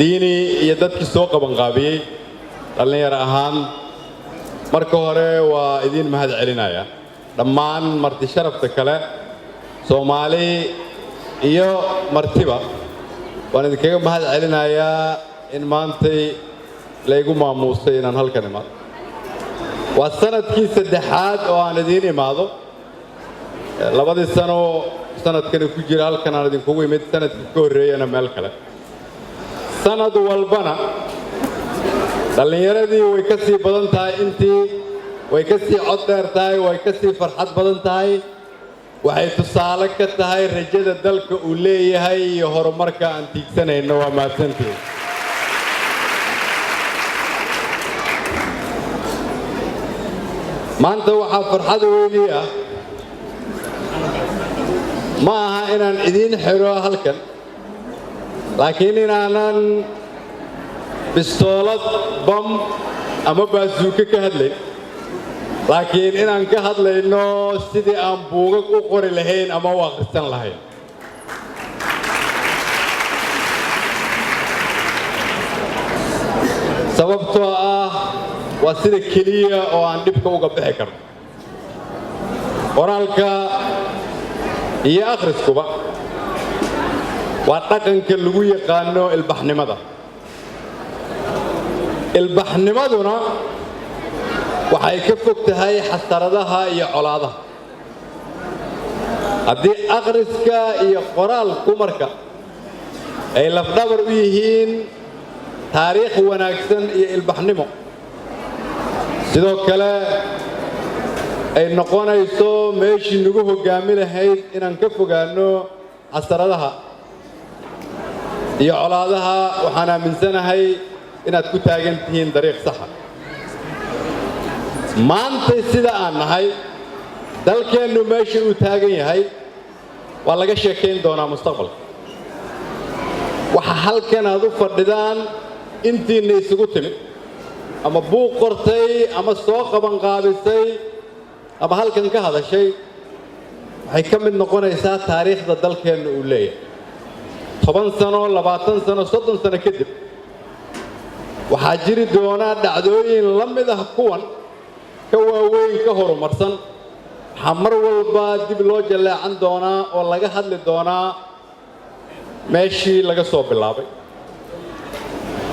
diini iyo dadkii soo qaban qaabiyay dhalinyar ahaan marka hore waa idin mahad celinaya dhammaan marti sharafta kale Soomaali iyo martiba waan idinkaga mahad celinayaa in maantay laygu maamuusay inaan halkan imaado waa sanadkii saddexaad oo aan idin imaado labadii sano sanadkan ku jira halkan aan idinkugu imid sanadkii ka horreeyana meel kale sanad walbana dhalinyaradii way ka sii badan tahay intii way ka sii cod dheer tahay way ka sii farxad badan tahay waxay tusaale ka tahay rajada dalka uu leeyahay iyo horumarka aan tiigsanayno waa mahadsantihiin maanta waxaa farxad weyn ah ma aha inaan idin xiro halkan laakiin inaanan bistoolad bam ama baasuuka ka hadlayn laakiin inaan ka hadlayno sidii aan buugag u qori lahayn ama u akhrisan lahayn sababtoo ah waa sida keliya oo aan dhibka uga bixi karno qoraalka iyo akhriskuba waa dhaqanka lagu yaqaano ilbaxnimaduna waxay ka fog tahay xasaradaha iyo colaadaha haddii akhriska iyo qoraalku marka ay lafdhabar u yihiin taariikh wanaagsan iyo ilbaxnimo sidoo kale ay noqonayso meeshii nagu hoggaami lahayd inaan ka fogaanno xasaradaha iyo colaadaha waxaan aaminsanahay inaad ku taagan tihiin dariiq saxa maanta sida aan nahay dalkeennu meesha uu taagan yahay waa laga sheekayn doonaa mustaqbalka waxa halkan aad u fadhidaan intiina isugu timid ama buuq qortay ama soo qaban qaabisay ama halkan ka hadashay waxay ka mid noqonaysaa taariikhda dalkeennu uu leeyahay 10 sano 20 sano 30 sano kadib waxaa jiri doona dhacdooyin la mid ah kuwan ka waaweyn ka horumarsan waxaa mar walba dib loo jaleecan doonaa oo laga hadli doonaa meeshii laga soo bilaabay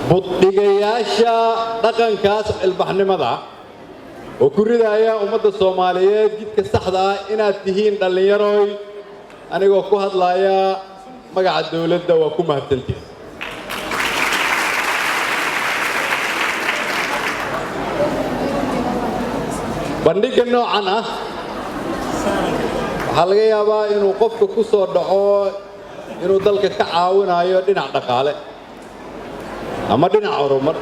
buddhigayaasha dhaqankaas ilbaxnimada oo ku ridaya ummadda Soomaaliyeed jidka saxda ah inaad tihiin dhalinyaroy anigoo ku hadlaya magaca dawladda waa ku mahadsantihiin bandhigga noocan ah waxaa laga yaabaa inuu qofka ku soo dhaco inuu dalka ka caawinayo dhinac dhaqaale ama dhinac horumar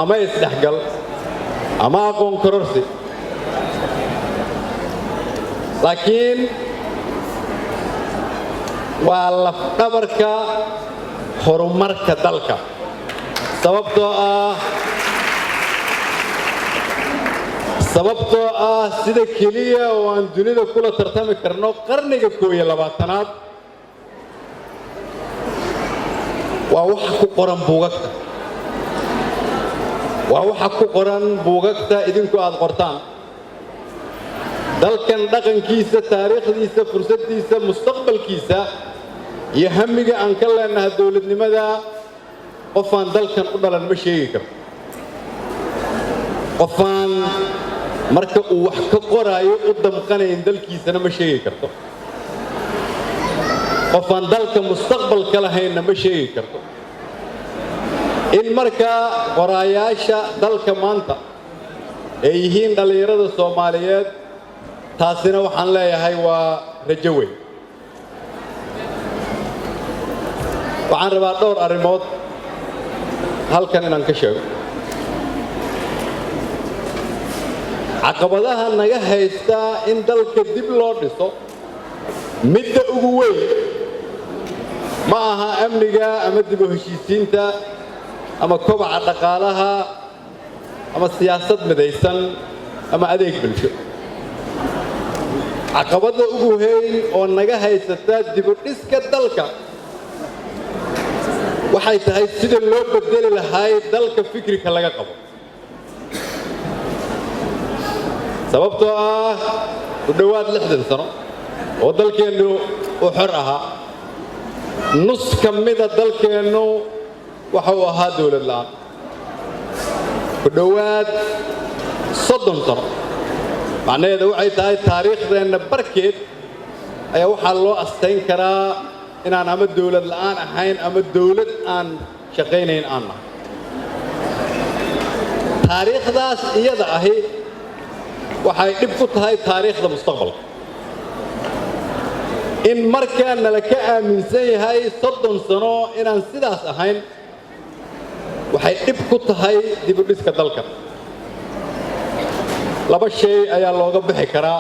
ama isdhexgal ama aqoon kororsi laakiin waa lafdhabarka horumarka dalka sababtoo ah sida keliya oo aan dunida kula tartami karno qarniga 21aad waa waxa ku qoran buugagta waa waxa ku qoran buugagta idinku aad qortaan dalkan dhaqankiisa taariikhdiisa fursadiisa mustaqbalkiisa iyo hamiga aan ka leenahay dawladnimada qofaan dalkan u dhalan ma sheegi karo qofaan marka uu wax ka qoraayo u damqanayn dalkiisana ma sheegi karto qofaan dalka mustaqbalka lahaynna ma sheegi karto in marka qoraayaasha dalka maanta ay yihiin dhalinyarada Soomaaliyeed taasina waxaan leeyahay waa rajo weyn waxaan rabaa dhowr arrimood halkan inaan ka sheego caqabadaha naga haysta in dalka dib loo dhiso midda ugu weyn ma aha amniga ama dib u heshiisiinta ama kobaca dhaqaalaha ama siyaasad midaysan ama adeeg bulsho caqabada ugu weyn oo naga haysata dib u dhiska dalka waxay tahay sida loo bedeli lahaa dalka fikirka laga qabo sababtoo ah u dhawaad 60 sano oo dalkeenu uu xor ahaa nus ka mid ah dalkeenu waxa uu ahaa dawlad la'aan u dhawaad 30 sano macnaheedu waxay tahay taariikhdeena barkeed ayaa waxa loo asteyn karaa inaan ama dawlad la'aan ahayn ama dawlad aan shaqaynayn aan nahay taariikhdaas iyada ahi waxay dib ku tahay taariikhda mustaqbalka in markaan la ka aaminsan yahay 30 sano inaan sidaas ahayn waxay dib ku tahay dib u dhiska dalka laba shay ayaa looga bixi karaa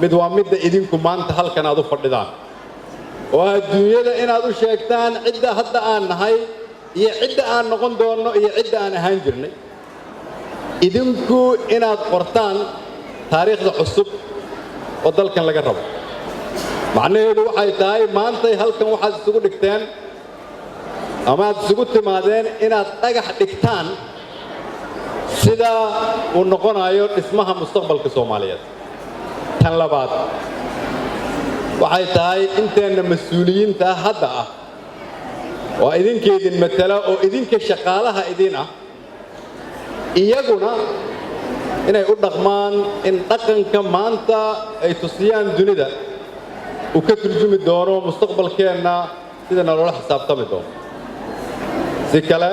mid waa midda idinku maanta halkan aad u fadhidaan oo adduunyada inaad u sheegtaan cidda hadda aan nahay iyo cidda aan noqon doono iyo cidda aan ahaan jirnay idinku inaad qortaan taariikhda cusub oo dalkan laga rabo macnaheedu waxay tahay maanta halkan waxaad isugu dhigteen ama aad isugu timaadeen inaad dhagax dhigtaan sida uu noqonayo dhismaha mustaqbalka Soomaaliyeed tan labaad waxay tahay inteena mas'uuliyiinta hadda ah oo idinkeedin matala oo idinka shaqaalaha idin ah iyaguna inay u dhaqmaan in dhaqanka maanta ay tusiyaan dunida uu ka turjumi doono mustaqbalkeena sida nolol xisaabtami doono si kale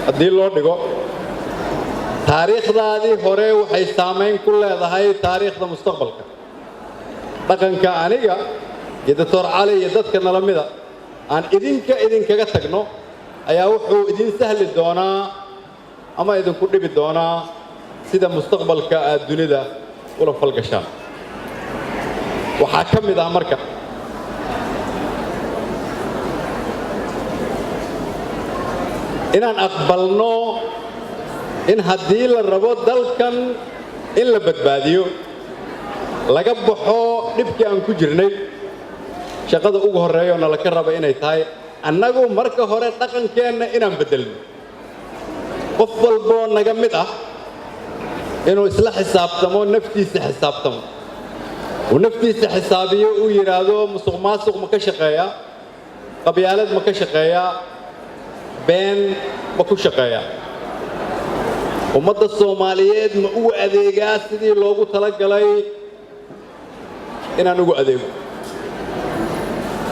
haddii loo dhigo taariikhdaadii hore waxay saameyn ku leedahay taariikhda mustaqbalka dhaqanka aniga iyo Dr. Cali iyo dadka nalamida aan idinkaga tagno ayaa wuxuu idin sahli doonaa ama idinku dhibi doonaa sida mustaqbalka aad dunida ula falgashaan waxaa ka mid ah marka inaan aqbalno in haddii la rabo dalkan in la badbaadiyo laga baxo dhibkii aan ku jirnay shaqada ugu horeeyo nala ka raba inay tahay annagu marka hore dhaqankeenna inaan bedelno qof walbo naga mid ah inuu isla xisaabtamo naftiisa xisaabtamo uu naftiisa xisaabiyo uu yiraahdo musuqmaasuq ma ka shaqeeyaa qabyaalad ma ka shaqeeyaa been ma ku shaqeeyaa ummadda Soomaaliyeed ma ugu adeegaa sidii loogu talagalay inaan ugu adeego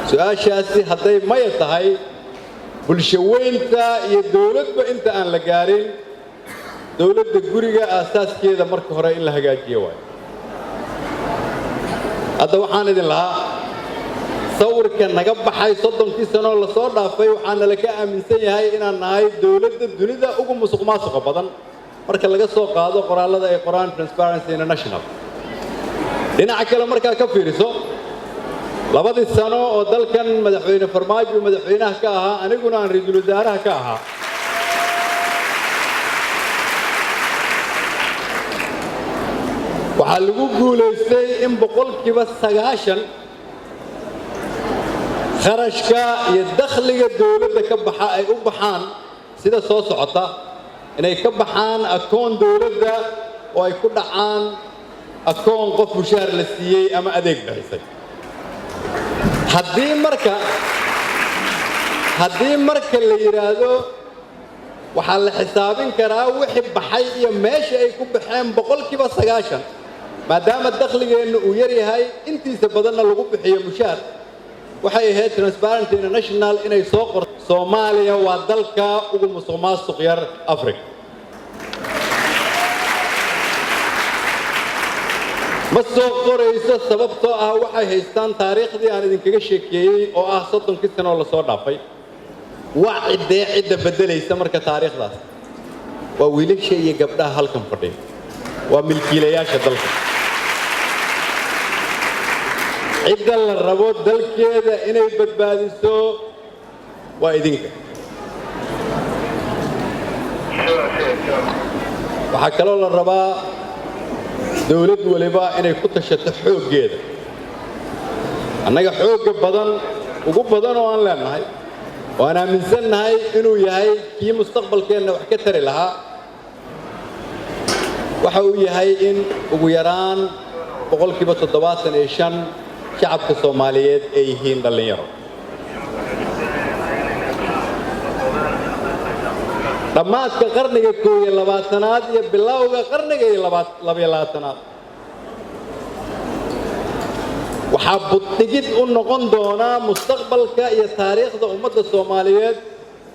su'aashaasi hadday maya tahay bulsho weynta iyo dawladba inta aan la gaarin dawladda guriga asaaskeeda marka hore in la hagaajiyo waayo hadda waxaan idin lahaa sawirka naga baxay 30 sano la soo dhaafay waxaana la ka aaminsan yahay inaan nahay dawladda dunida ugu musuqmaasuqa badan marka laga soo qaado qoraalada ay qoraan Transparency International dhinaca kale markaa ka fiiriso labadii sano oo dalkan madaxweyne Farmaajo madaxweynaha ka ahaa aniguna aan ra'iisul wasaaraha ka ahaa waxaa lagu guulaystay in 90% kharashka iyo dakhliga dawladda ka baxa ay u baxaan sida soo socota inay ka baxaan akoon dawladda oo ay ku dhacaan akoon qof mushaar la siiyey ama adeeg bixisay haddii marka la yiraahdo waxaa la xisaabin karaa wixii baxay iyo meesha ay ku baxeen 90% maadaama dakhligeenu uu yar yahay intiisa badanna lagu bixiyo mushaar waxay ahayd Transparency International inay soo qorto Soomaaliya waa dalka ugu musuqmaasuq yar Afrika ma soo qorayso sababtoo ah waxay haystaan taariikhdii aan idinkaga sheekeeyey oo ah 30 sano la soo dhaafay waa cidda bedelaysa marka taariikhdaas waa wiilasha iyo gabdhaha halkan fadhiya waa milkiilayaasha dalka cidda la rabo dalkeeda inay badbaadiso waa idinka waxaa kaloo la rabaa dawlad waliba inay ku tashato xooggeeda annaga xoogga badan ugu badan oo aan leenahay وأنا من سنة هاي إنه يهاي كي مستقبل كأنه وحكتر لها وحوي هاي إن ويران بقول كيف تضبط إيشان شعب الصوماليات أيهين دليرو dhammaad ka qarniga 22aad iyo bilowga qarniga 22aad waxa buddigid u noqon doona mustaqbalka iyo taariikhda ummadda Soomaaliyeed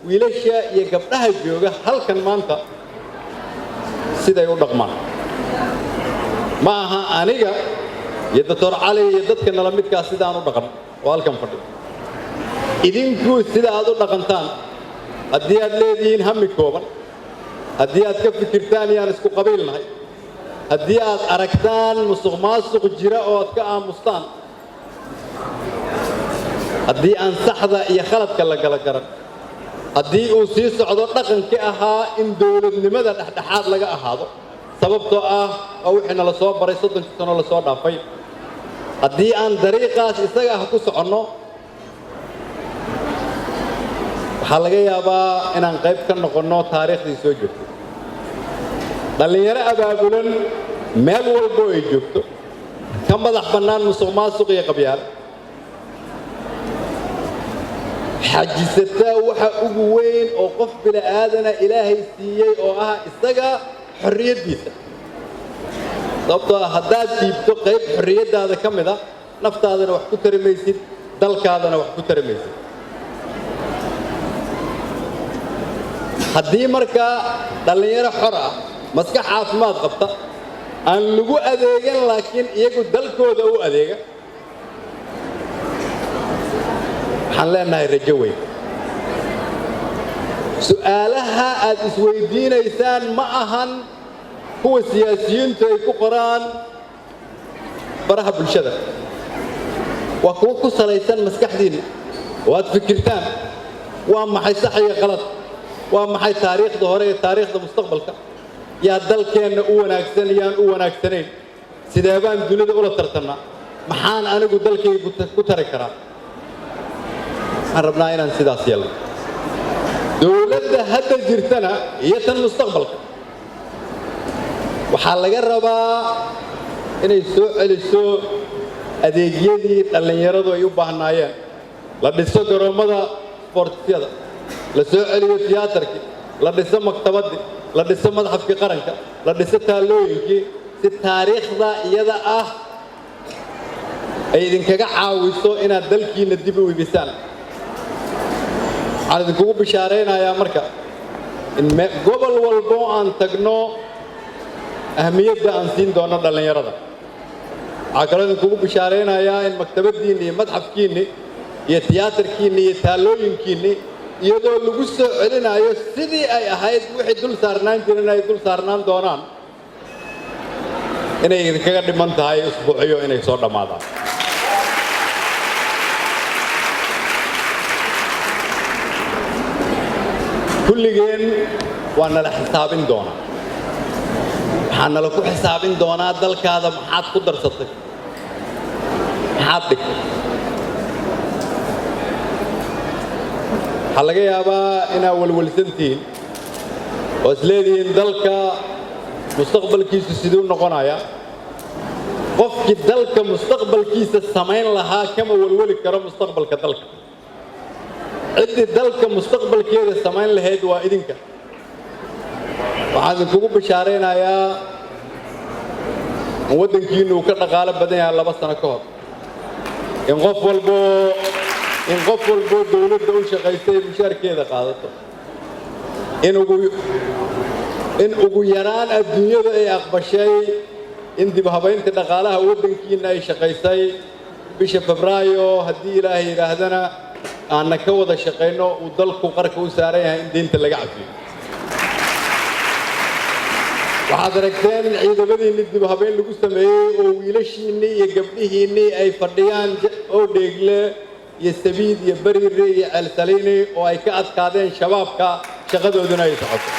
wiilasha iyo gabdhaha jooga halkan maanta siday u dhaqmaan ma aha aniga iyo Dr. Ali iyo dadka nala midka sidaan u dhaqan oo halkan fadhiyo idinku sida aad u dhaqantaan haddii aad leedihiin hami kooban haddii aad ka fikirtaan yaan isku qabiilnahay haddii aad aragtaan musuqmaasuq jira oo aad ka aamustaan haddii aan saxda iyo khaladka la kala garan haddii uu sii socdo dhaqankii ahaa in dowladnimada dhexdhexaad laga ahaado sababtoo ah oo wixii nala soo baray 30 sano la soo dhaafay haddii aan dariiqaas isaga ah ku soconno waxaa laga yaabaa inaan qayb ka noqonno taariikhdii soo joogtay dhalinyaro abaabulan meel walba ay joogto ka madax bannaan musuqmaasuq iyo qabyaal xajisataa waxa ugu weyn oo qof bila aadana ilaahay siiyey oo ah isaga xorriyadiisa sababtoo haddaad diibto qayb xorriyadaada ka mid ah naftaadana wax ku tari maysid dalkaadana wax ku tari maysid haddii markaa dhalinyaro xor ah maskax caafimaad qabta aan lagu adeegan laakiin iyagu dalkooda u adeega waxaan leenahay rajo weyn su'aalaha aad isweydiinaysaan ma ahan kuwa siyaasiyiintu ay ku qoraan baraha bulshada waa kuwa ku salaysan maskaxdiinna oo aad fikirtaan waa maxay sax iyo qalad waa maxay taariikhda hore iyo taariikhda mustaqbalka yaa dalkeenna u wanaagsan yaan u wanaagsanayn sidee baan dunida ula tartannaa maxaan anigu dalkayga ku tari karaa waxaan rabnaa inaan sidaas yeelno dowladda hadda jirtana iyo tan mustaqbalka waxaa laga rabaa inay soo celiso adeegyadii dhallinyaradu ay u baahnaayeen la dhiso garoommada sportisyada la soo celiyo tiyaatarkii la dhiso maktabaddii la dhiso madxafkii qaranka la dhiso taalooyinkii si taariikhda iyada ah ay idinkaga caawiso inaad dalkiinna dib u iibisaan waxaan idinkugu bishaaraynayaa marka in gobol walbo aan tagno ahmiyadda aan siin doono dhallinyarada waxaa kaloo idinkugu bishaaraynayaa in maktabaddiinni iyo madxafkiinni iyo tiyaatarkiinni iyo taalooyinkiinni iyadoo lagu soo celinayo sidii ay ahayd wixii dul saarnaan jirin ay dul saarnaan doonaan inay idinkaga dhiman tahay usbuuciyo inay soo dhammaadaan kulligeen waa nala xisaabin doonaa waxaa nala ku xisaabin doonaa dalkaada maxaad ku darsatay maxaad dhigtay waxaa laga yaabaa inaad walwalsantihiin oo isleedihiin dalka mustaqbalkiisu siduu noqonaya qofkii dalka mustaqbalkiisa samayn lahaa kama walwali karo mustaqbalka dalka ciddii dalka mustaqbalkeeda samayn lahayd waa idinka waxaan idinkugu bishaaraynayaa in waddankiinnu uu ka dhaqaalo badan yahay 2 sano ka hor in qof walbo dowladda u shaqaystay mushaarkeeda qaadato in ugu yaraan adduunyada ay aqbashay in dib habaynta dhaqaalaha waddankiinna ay shaqaysay bisha Febraayo haddii ilaahay yiraahdana aan ka wada shaqeyno uu dalku qarka u saaran yahay in deynta laga cafiyo waxaad aragteen in ciidamadiinni dib habayn lagu sameeyey oo wiilashiinni iyo gabdhihiinni ay fadhiyaan oo dheegle iyo sabiid iyo bariire iyo ceelsaliini oo ay ka adkaadeen shabaabka shaqadooduna ay socoto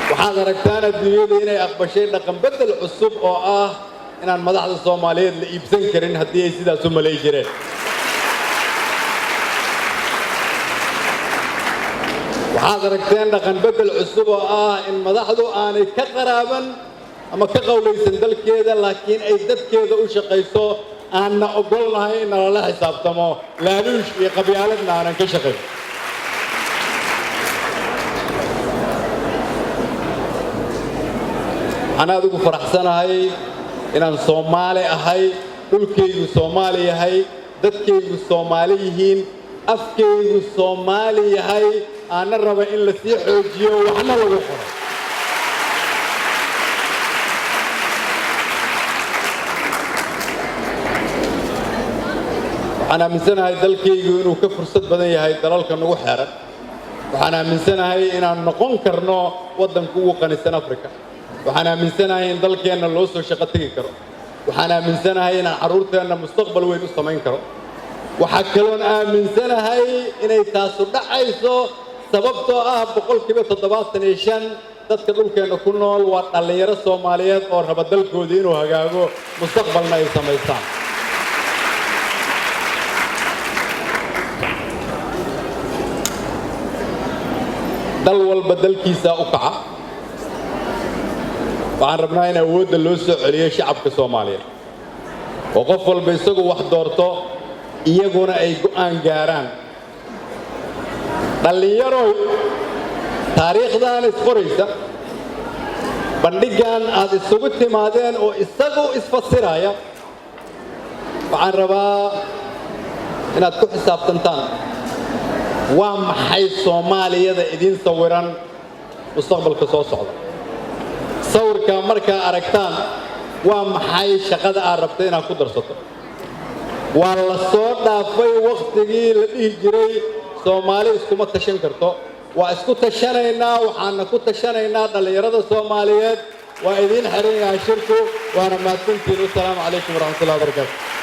waxaad aragtaan adduunyada inay aqbashay dhaqan bedel cusub oo ah inaan madaxda Soomaaliyeed la iibsan karin haddii ay sidaas u malay jireen waxaad aragteen dhaqan bedel cusub oo ah in madaxdu aanay ka qaraaban ama ka qowlaysan dalkeeda laakiin ay dadkeeda u shaqayso aanna ogolnahay in lala xisaabtamo laaluush iyo qabyaaladna aanan ka shaqayn waxaan aad ugu faraxsanahay inaan Soomaali ahay dhulkaygu Soomaali yahay dadkaygu Soomaali yihiin afkaygu Soomaali yahay aana raba in la sii xoojiyo waxna lagu qoro waxaan aaminsanahay dalkaygu inuu ka fursad badan yahay dalalka nagu xeeran waxaan aaminsanahay inaan noqon karno waddanka ugu qanisan Afrika waxaan aaminsanahay in dalkeenna loo soo shaqo tagi karo waxaan aaminsanahay inaan carruurteenna mustaqbal weyn u samayn karo waxaa kaloon aaminsanahay inay taasu dhacayso sababtoo ah 75% dadka dhulkeenna ku nool waa dhalinyaro Soomaaliyeed oo raba dalkoodii inuu hagaago mustaqbalna ay samaystaan dal walba dalkiisa u kaca waxaan rabnaa in awoodda loo soo celiyo shacabka Soomaaliyeed oo qof walba isagu wax doorto iyaguna ay go'aan gaaraan dhalinyaro taariikhdan isqoraysa bandhigan aad isugu timaadeen oo isagu isfasiraya waxaan rabaa inaad ku xisaabtantaan waa maxay Soomaaliyada idin sawiran mustaqbalka soo socda sawirka markaa aragtaan waa maxay shaqada aad rabtay inaad ku darsato waa la soo dhaafay waqtigii la dhihi jiray Soomaali iskuma tashan karto waa isku tashanaynaa waxaana ku tashanaynaa dhalinyarada Soomaaliyeed waa idin xiran yahay shirku waana mahadsantiin. Assalaamu calaykum waraxmatullaahi wabarakaatuh.